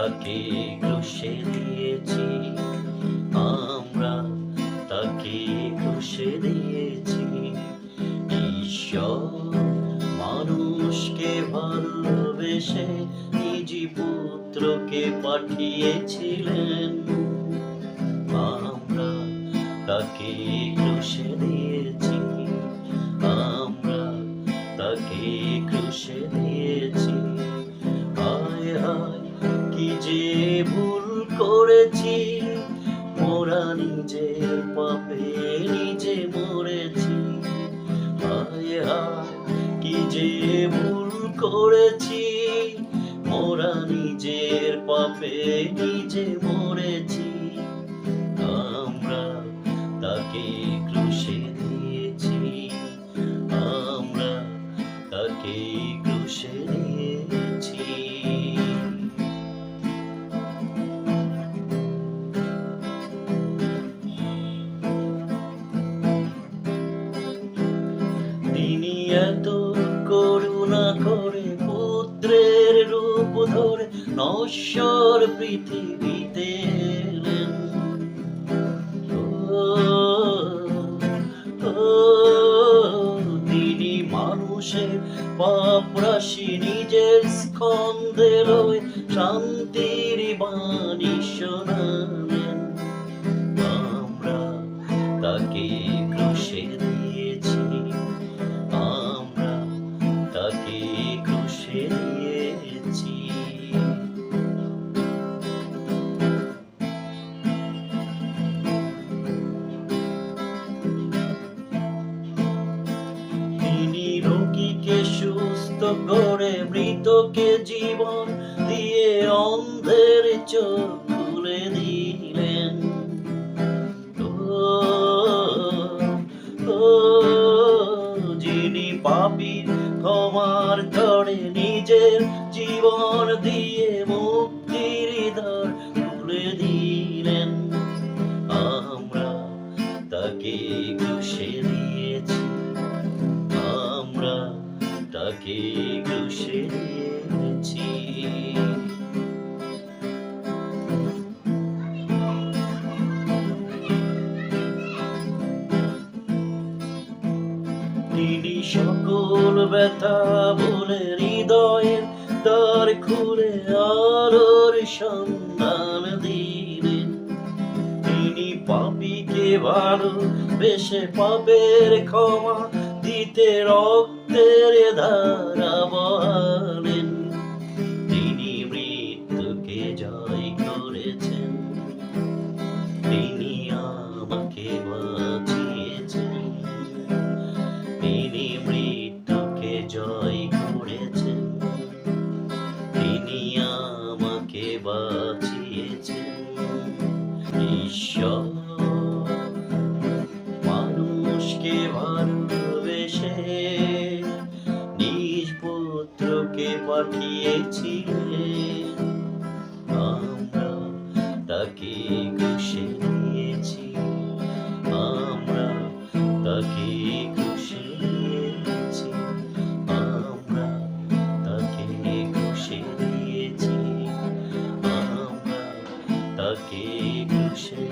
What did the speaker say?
তাকে ক্রুশে দিয়েছি, আমরা তাকে ক্রুশে দিয়েছি। ঈশ্বর মানুষকে ভালোবেসে নিজ পুত্রকে পাঠিয়েছিলেন, আমরা তাকে ক্রুশে দিয়েছি, আমরা তাকে ক্রুশে দিয়েছি। হায় হায় কি যে ভুল করেছি, মোরা নিজের পাপে নিজে মরেছি। হায় হায় কি যে ভুল করেছি, মোরা নিজের পাপে নিজে মরেছি। আমরা তাকে ক্রুশে দিয়েছি, আমরা তাকে ক্রুশে দিয়েছি। তিনি এত করুণা করে পুত্রের রূপ ধরে নশ্বর পৃথিবীতে এলেন। তিনি মানুষের পাপ রাশি নিজের স্কন্ধে লয়ে শান্তির বাণী শোনালেন। আমরা তাকে ক্রুশে দিয়েছি, আমরা তাকে ক্রুশে দিয়েছি। তিনি রোগীকে সুস্থ করে, মৃতকে জীবন দিয়ে অন্ধের চোখ খুলে দিলেন। যিনি পাপীর ক্ষমার তরে নিজের জীবন দিয়ে মুক্তির দ্বার খুলে দিলেন, আমরা তাকে ক্রুশে দিয়েছি, আমরা তাকে ক্রুশে দিয়েছি। তিনি সকল ব্যথা বলে হৃদয়ের দ্বার খুলে আলোর সন্ধান দিলেন। তিনি পাপীকে ভালোবেসে পাপের ক্ষমা দিতে রক্তের ধারা বহালেন। তিনি মৃত্যুকে জয় করেছেন, তিনি আমাকে বাঁচিয়েছেন। তিনি মৃত্যুকে জয় করেছেন, তিনি আমাকে বাঁচিয়েছেন। ঈশ্বর মানুষকে ভালোবেসে নিজ পুত্রকে পাঠিয়েছিলেন, আমরা তাকে ক্রুশে দিয়েছি, আমরা তাকে ক্রুশে দিয়েছি, আমরা তাকে ক্রুশে দিয়েছি, আমরা তাকে ক্রুশে